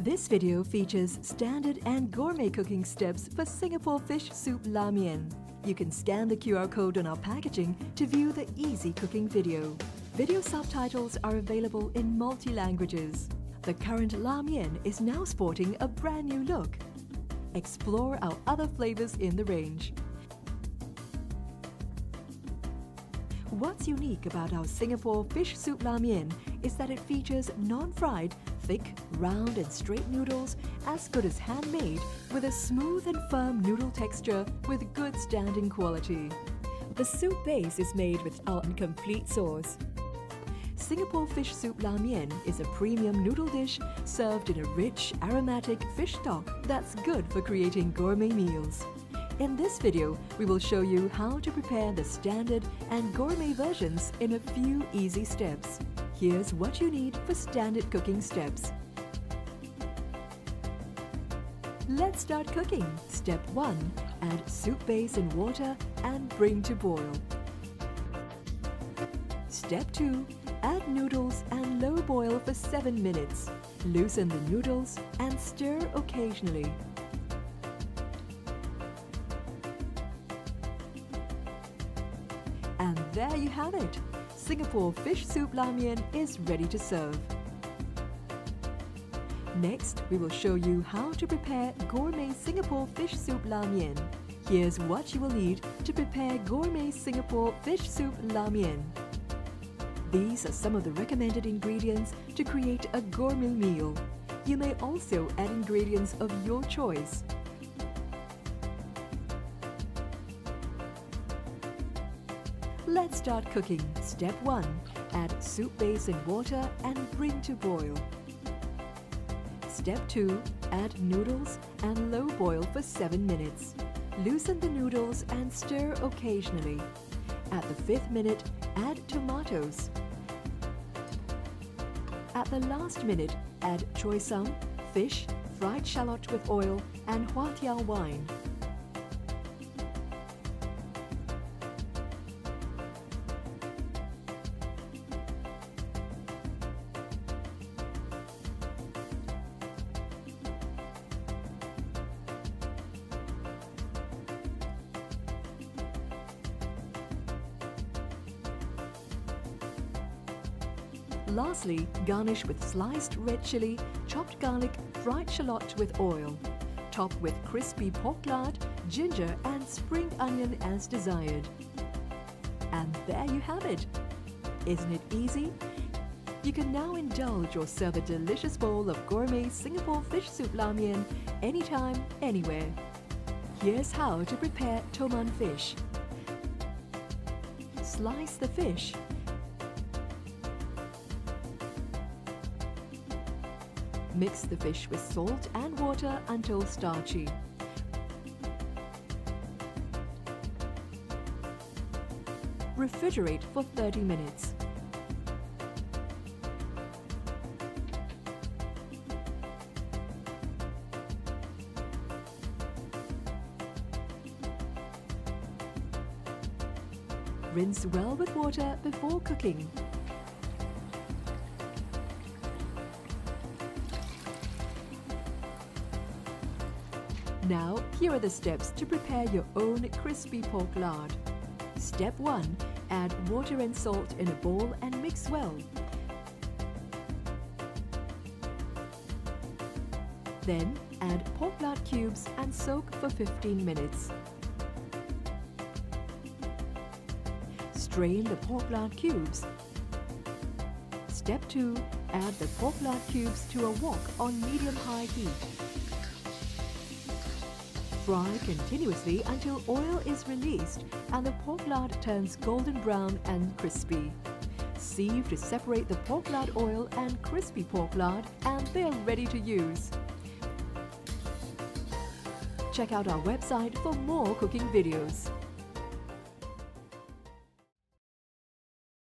This video features standard and gourmet cooking steps for Singapore fish soup LaMian. You can scan the QR code on our packaging to view the easy cooking video. Video subtitles are available in multi-languages. The current LaMian is now sporting a brand new look. Explore our other flavors in the range. What's unique about our Singapore fish soup LaMian is that it features non-fried, thick, round and straight noodles as good as handmade, with a smooth and firm noodle texture with good standing quality. The soup base is made with our complete sauce. Singapore fish soup LaMian is a premium noodle dish served in a rich, aromatic fish stock that's good for creating gourmet meals. In this video, we will show you how to prepare the standard and gourmet versions in a few easy steps. Here's what you need for standard cooking steps. Let's start cooking. Step 1. Add soup base in water and bring to boil. Step 2. Add noodles and low boil for 7 minutes. Loosen the noodles and stir occasionally. And there you have it! Singapore fish soup LaMian is ready to serve. Next, we will show you how to prepare gourmet Singapore fish soup LaMian. Here's what you will need to prepare gourmet Singapore fish soup LaMian. These are some of the recommended ingredients to create a gourmet meal. You may also add ingredients of your choice. Let's start cooking. Step 1. Add soup base in water and bring to boil. Step 2. Add noodles and low boil for 7 minutes. Loosen the noodles and stir occasionally. At the 5th minute, add tomatoes. At the last minute, add choy sum, fish, fried shallot with oil and huatiao wine. Lastly, garnish with sliced red chili, chopped garlic, fried shallot with oil. Top with crispy pork lard, ginger and spring onion as desired. And there you have it! Isn't it easy? You can now indulge or serve a delicious bowl of gourmet Singapore fish soup LaMian anytime, anywhere. Here's how to prepare Toman fish. Slice the fish. Mix the fish with salt and water until starchy. Refrigerate for 30 minutes. Rinse well with water before cooking. Now, here are the steps to prepare your own crispy pork lard. Step 1. Add water and salt in a bowl and mix well. Then, add pork lard cubes and soak for 15 minutes. Strain the pork lard cubes. Step 2. Add the pork lard cubes to a wok on medium-high heat. Fry continuously until oil is released and the pork lard turns golden brown and crispy. Sieve to separate the pork lard oil and crispy pork lard, and they're ready to use. Check out our website for more cooking videos.